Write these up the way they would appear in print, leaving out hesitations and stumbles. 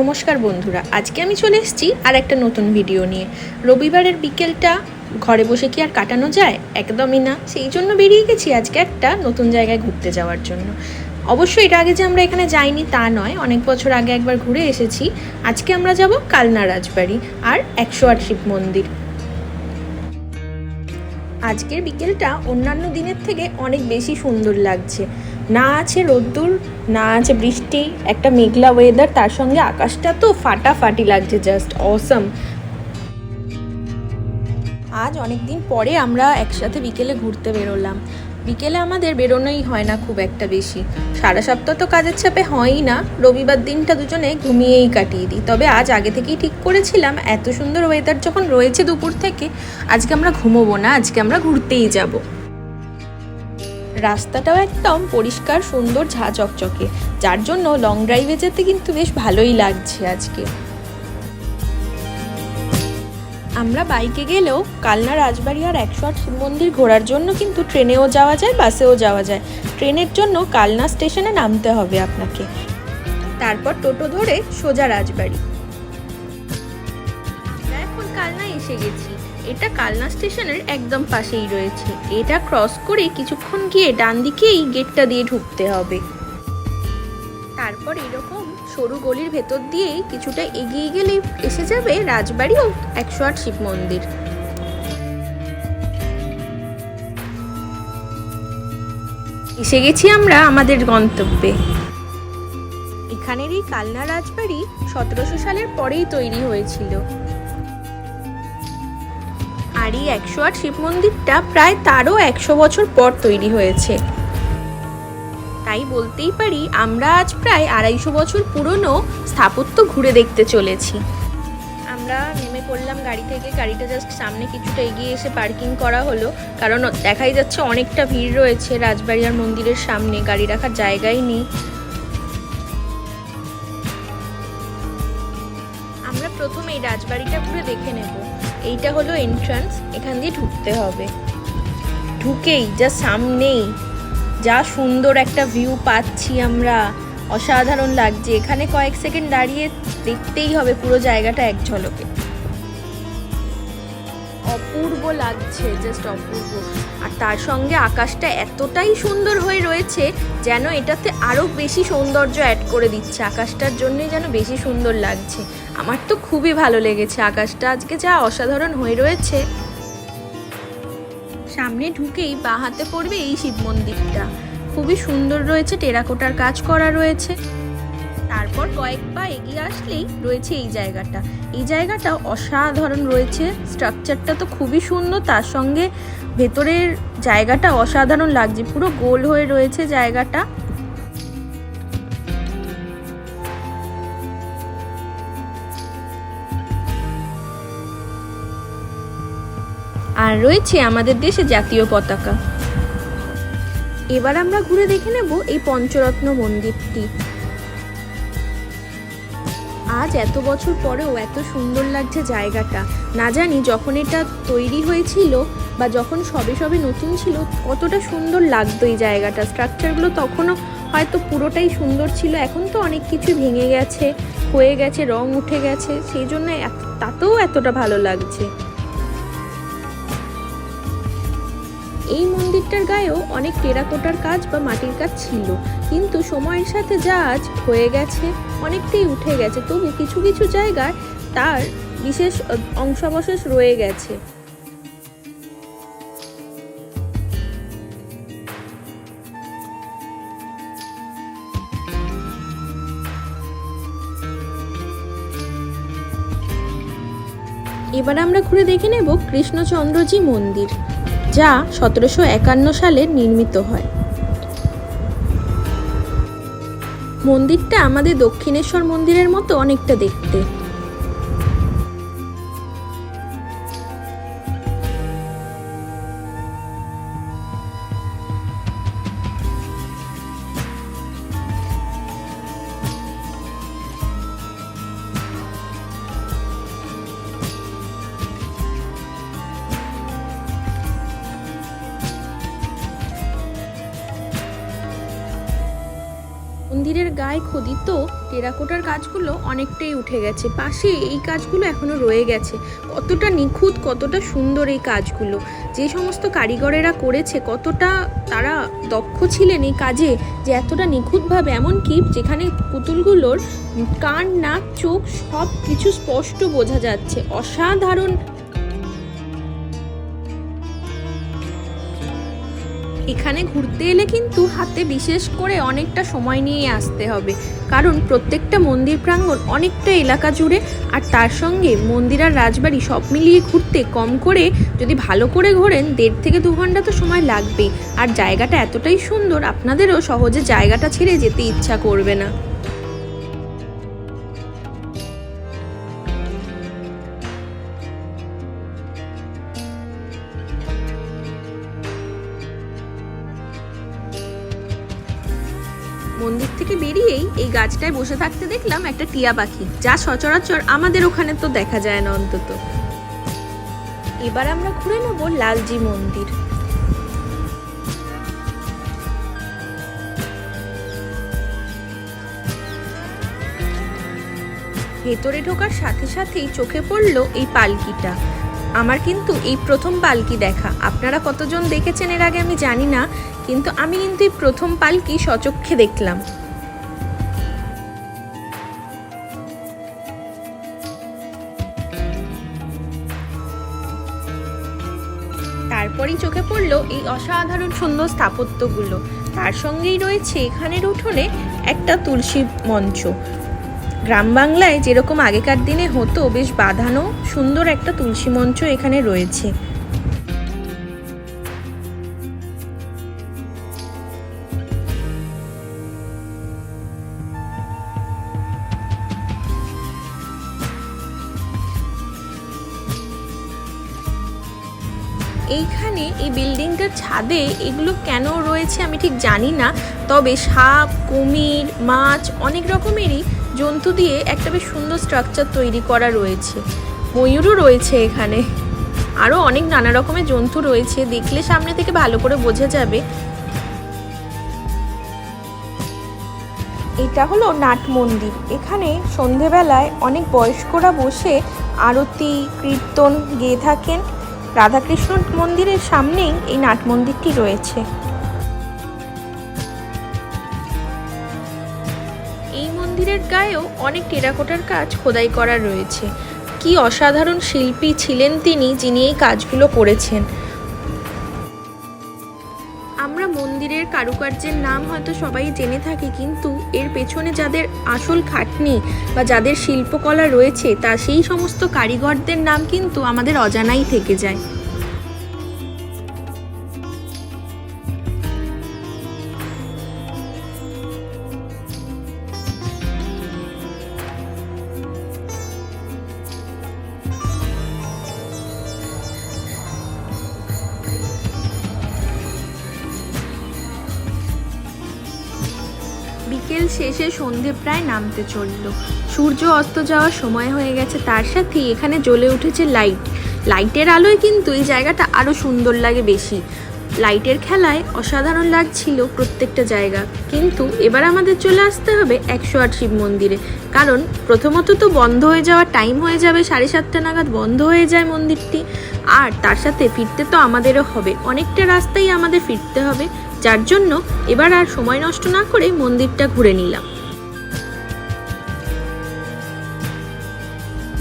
নমস্কার বন্ধুরা, আজকে আমি চলে এসেছি আর একটা নতুন ভিডিও নিয়ে। রবিবারের বিকেলটা ঘরে বসে কি আর কাটানো যায়? একদমই না। সেই জন্য বেরিয়ে গেছি আজকে একটা নতুন জায়গায় ঘুরতে যাওয়ার জন্য। অবশ্যই এর আগে যে আমরা এখানে যাইনি তা নয়, অনেক বছর আগে একবার ঘুরে এসেছি। আজকে আমরা যাব কালনা রাজবাড়ি আর 108 শিব মন্দির। আজকের বিকেলটা অন্যান্য দিনের থেকে অনেক বেশি সুন্দর লাগছে। না আছে রোদ্দুর, না আছে বৃষ্টি, একটা মেঘলা ওয়েদার, তার সঙ্গে আকাশটা তো ফাটাফাটি লাগছে, জাস্ট অসম। আজ অনেক দিন পরে আমরা একসাথে বিকেলে ঘুরতে বেরোলাম। বিকেলে আমাদের বেরোনোই হয় না খুব একটা বেশি, সারা সপ্তাহ তো কাজের চাপে হয়ই না। রবিবার দিনটা দুজনে ঘুমিয়েই কাটিয়ে দিই। তবে আজ আগে থেকেই ঠিক করেছিলাম, এত সুন্দর ওয়েদার যখন রয়েছে দুপুর থেকে, আজকে আমরা ঘুমোবো না, আজকে আমরা ঘুরতেই যাব। রাস্তাটাও একদম পরিষ্কার, সুন্দর, ঝাঁ চকচকে, যার জন্য লং ড্রাইভে যেতে কিন্তু বেশ ভালোই লাগছে আজকে। আমরা বাইকে গেলেও কালনা রাজবাড়ি আর 108 শিব মন্দির ঘোরার জন্য কিন্তু ট্রেনেও যাওয়া যায়, বাসেও যাওয়া যায়। ট্রেনের জন্য কালনা স্টেশনে নামতে হবে আপনাকে, তারপর টোটো ধরে সোজা রাজবাড়ি। আমরা এখন কালনা এসে গেছি। এটা কালনা স্টেশনের একদম পাশেই রয়েছে। এটা ক্রস করে কিছুক্ষণ গিয়ে ডান দিকে এই গেটটা দিয়ে ঢুকতে হবে। তারপর এরকম সরু গলির ভেতর দিয়েই কিছুটা এগিয়ে গেলেই এসে যাবে রাজবাড়ি ও 108 শিব মন্দির। এসে গেছি আমরা আমাদের গন্তব্যে। এখানের এই কালনা রাজবাড়ি 1700 সালের পরেই তৈরি হয়েছিল। আর এই 108 শিব মন্দিরটা প্রায় তারও 100 বছর পর তৈরি হয়েছে। তাই বলতেই পারি আমরা আজ প্রায় 250 বছর পুরনো স্থাপত্য ঘুরে দেখতে চলেছি। আমরা নেমে পড়লাম গাড়ি থেকে। গাড়িটা জাস্ট সামনে কিছুটা এগিয়ে এসে পার্কিং করা হলো, কারণ দেখাই যাচ্ছে অনেকটা ভিড় রয়েছে রাজবাড়ি আর মন্দিরের সামনে, গাড়ি রাখার জায়গাই নেই। আমরা প্রথমে এই রাজবাড়িটা ঘুরে দেখে নেব। এইটা হলো এন্ট্রান্স, এখান দিয়ে ঢুকতে হবে। ঢুকেই যা সামনেই যা সুন্দর একটা ভিউ পাচ্ছি আমরা, অসাধারণ লাগছে। এখানে কয়েক সেকেন্ড দাঁড়িয়ে দেখতেই হবে পুরো জায়গাটা এক ঝলকে। অপূর্ব লাগছে, জাস্ট অপূর্ব। আর তার সঙ্গে আকাশটা এতটাই সুন্দর হয়ে রয়েছে যেন এটাতে আরো বেশি সৌন্দর্য অ্যাড করে দিচ্ছে। আকাশটার জন্যই যেন বেশি সুন্দর লাগছে। আমার তো খুবই ভালো লেগেছে আকাশটা আজকে যা অসাধারণ হয়ে রয়েছে। সামনে ঢুকেই বাঁ হাতে পড়বে এই শিব মন্দিরটা, খুবই সুন্দর রয়েছে, টেরাকোটার কাজ করা রয়েছে। তারপর কয়েক পা এগিয়ে আসলেই রয়েছে এই জায়গাটা। এই জায়গাটা অসাধারণ রয়েছে, স্ট্রাকচারটা তো খুবই সুন্দর, তার সঙ্গে ভেতরের জায়গাটা অসাধারণ লাগছে, পুরো গোল হয়ে রয়েছে জায়গাটা। আর রয়েছে আমাদের দেশে জাতীয় পতাকা। এবার আমরা ঘুরে দেখে নেব এই পঞ্চরত্ন মন্দিরটি। আজ এত বছর পরেও এত সুন্দর লাগছে জায়গাটা। না জানি যখন এটা তৈরি হয়েছিল বা যখন সবে সবে নতুন ছিল কতটা সুন্দর লাগতো এই জায়গাটা। স্ট্রাকচারগুলো তখনও হয়তো পুরোটাই সুন্দর ছিল, এখন তো অনেক কিছু ভেঙে গেছে, হয়ে গেছে, রং উঠে গেছে, সেই জন্য তাতেও এতটা ভালো লাগছে। এই মন্দিরটার গায়েও অনেক টেরাকোটার কাজ বা মাটির কাজ ছিল, কিন্তু সময়ের সাথে যা আজ হয়ে গেছে, অনেকটাই উঠে গেছে। তবু কিছু কিছু জায়গায় তার বিশেষ অংশাবশেষ রয়ে গেছে। এবার আমরা ঘুরে দেখে নেব কৃষ্ণচন্দ্রজি মন্দির, যা 1751 সালে নির্মিত হয়। মন্দিরটা আমাদের দক্ষিণেশ্বর মন্দিরের মতো অনেকটা দেখতে। মন্দিরের গায়ে খোদিত টেরাকোটার কাজগুলো অনেকটাই উঠে গেছে, পাশে এই কাজগুলো এখনো রয়ে গেছে। কতটা নিখুঁত, কতটা সুন্দর এই কাজগুলো, যে সমস্ত কারিগরেরা করেছে কতটা তারা দক্ষ ছিলেন এই কাজে, যে এতটা নিখুঁতভাবে, এমনকি যেখানে পুতুলগুলোর কান, নাক, চোখ সব কিছু স্পষ্ট বোঝা যাচ্ছে। অসাধারণ। এখানে ঘুরতে এলে কিন্তু হাতে বিশেষ করে অনেকটা সময় নিয়ে আসতে হবে, কারণ প্রত্যেকটা মন্দির প্রাঙ্গণ অনেকটা এলাকা জুড়ে, আর তার সঙ্গে মন্দির আর রাজবাড়ি সব মিলিয়ে ঘুরতে কম করে যদি ভালো করে ঘোরেন 1.5 থেকে 2 ঘন্টা তো সময় লাগবেই। আর জায়গাটা এতটাই সুন্দর, আপনাদেরও সহজে জায়গাটা ছেড়ে যেতে ইচ্ছা করবে না। মন্দির থেকে বেরিয়েই এই গাছটায় বসে থাকতে দেখলাম একটা টিয়া পাখি, যা সচরাচর আমাদের ওখানে তো দেখা যায় না অন্তত। এবার আমরা ঘুরে নেব লালজি মন্দির। ভেতরে ঢোকার সাথে সাথেই চোখে পড়লো এই পালকিটা। আমার কিন্তু এই প্রথম পালকি দেখা। আপনারা কতজন দেখেছেন এর আগে আমি জানি না, কিন্তু আমি কিন্তু এই প্রথম পালকি সচক্ষে দেখলাম। তারপরেই চোখে পড়লো এই অসাধারণ সুন্দর স্থাপত্যগুলো। তার সঙ্গেই রয়েছে এখানের উঠোনে একটা তুলসী মঞ্চ। গ্রাম বাংলায় যেরকম আগেকার দিনে হতো, বেশ বাঁধানো সুন্দর একটা তুলসী মঞ্চ এখানে রয়েছে। এইখানে এই বিল্ডিংটার ছাদে এগুলো কেন রয়েছে আমি ঠিক জানি না, তবে সাপ, কুমির, মাছ, অনেক রকমেরই জন্তু দিয়ে একটা বেশ সুন্দর স্ট্রাকচার তৈরি করা রয়েছে। ময়ূরও রয়েছে এখানে, আরও অনেক নানা রকমের জন্তু রয়েছে, দেখলে সামনে থেকে ভালো করে বোঝা যাবে। এটা হলো নাট মন্দির। এখানে সন্ধেবেলায় অনেক বয়স্করা বসে আরতি, কীর্তন গেয়ে থাকেন। রাধাকৃষ্ণ মন্দিরের সামনেই এই নাট মন্দিরটি রয়েছে। এই মন্দিরের গায়েও অনেক টেরাকোটার কাজ খোদাই করা রয়েছে। কি অসাধারণ শিল্পী ছিলেন তিনি, যিনি এই কাজগুলো করেছেন। আমরা মন্দিরের কারুকার্যের নাম হয়তো সবাই জেনে থাকি, কিন্তু এর পেছনে যাদের আসল খাটনি বা যাদের শিল্পকলা রয়েছে, তা সেই সমস্ত কারিগরদের নাম কিন্তু আমাদের অজানাই থেকে যায়। বিকেল শেষে সন্ধে প্রায় নামতে চলল, সূর্য অস্ত যাওয়ার সময় হয়ে গেছে। তার সাথে এখানে জ্বলে উঠেছে লাইট। লাইটের আলোয় কিন্তু এই জায়গাটা আরও সুন্দর লাগে বেশি। লাইটের খেলায় অসাধারণ লাগছিল প্রত্যেকটা জায়গা। কিন্তু এবার আমাদের চলে আসতে হবে 108 শিব মন্দিরে, কারণ প্রথমত তো বন্ধ হয়ে যাওয়ার টাইম হয়ে যাবে, 7:30 নাগাদ বন্ধ হয়ে যায় মন্দিরটি। আর তার সাথে ফিরতে তো আমাদেরও হবে, অনেকটা রাস্তাই আমাদের ফিরতে হবে, যার জন্য এবার আর সময় নষ্ট না করে মন্দিরটা ঘুরে নিলাম।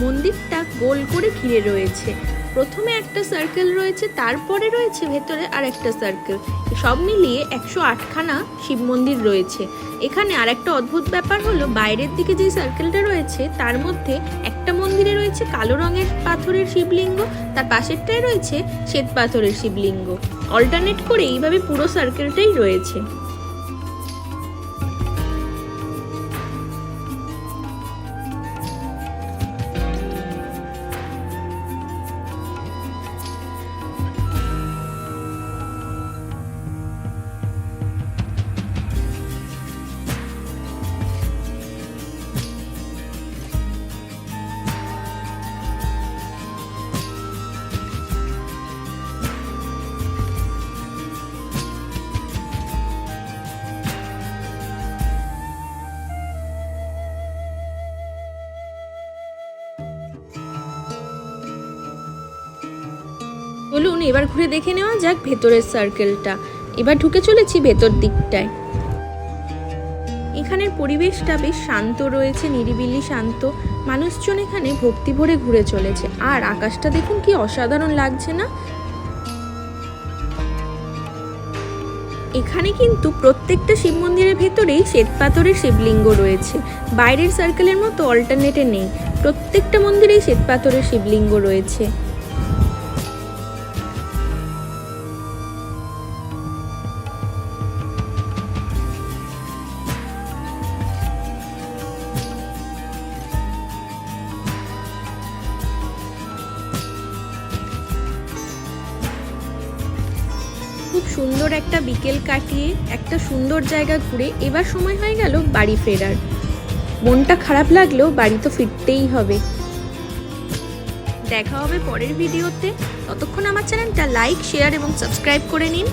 মন্দিরটা গোল করে ঘিরে রয়েছে। প্রথমে একটা সার্কেল রয়েছে, তারপরে রয়েছে ভেতরে আর একটা সার্কেল। সব মিলিয়ে 108খানা শিব মন্দির রয়েছে। এখানে আর একটা অদ্ভুত ব্যাপার হলো, বাইরের দিকে যে সার্কেলটা রয়েছে তার মধ্যে একটা মন্দিরে রয়েছে কালো রঙের পাথরের শিবলিঙ্গ, তার পাশেরটায় রয়েছে শ্বেত পাথরের শিবলিঙ্গ। অল্টারনেট করে এইভাবে পুরো সার্কেলটাই রয়েছে। চলুন এবার ঘুরে দেখে নেওয়া যাক ভেতরের সার্কেলটা। এবার ঢুকে চলেছি ভেতর দিকটায়। এখানের পরিবেশটা বেশ শান্ত রয়েছে, নিরিবিলি শান্ত। মানুষজন এখানে ভক্তি ভরে ঘুরে চলেছে। আর আকাশটা দেখুন কি অসাধারণ লাগছে না? এখানে কিন্তু প্রত্যেকটা শিব মন্দিরের ভেতরেই শ্বেতপাথরের শিবলিঙ্গ রয়েছে। বাইরের সার্কেলের মতো অল্টারনেটে নেই, প্রত্যেকটা মন্দিরেই শ্বেতপাথরের শিবলিঙ্গ রয়েছে। খুব সুন্দর একটা বিকেল কাটিয়ে একটা সুন্দর জায়গা ঘুরে এবার সময় হয়ে গেল বাড়ি ফেরার। মনটা খারাপ লাগলেও বাড়ি তো ফিরতেই হবে। দেখা হবে পরের ভিডিওতে। ততক্ষণ আমার চ্যানেলটা লাইক, শেয়ার এবং সাবস্ক্রাইব করে নিন।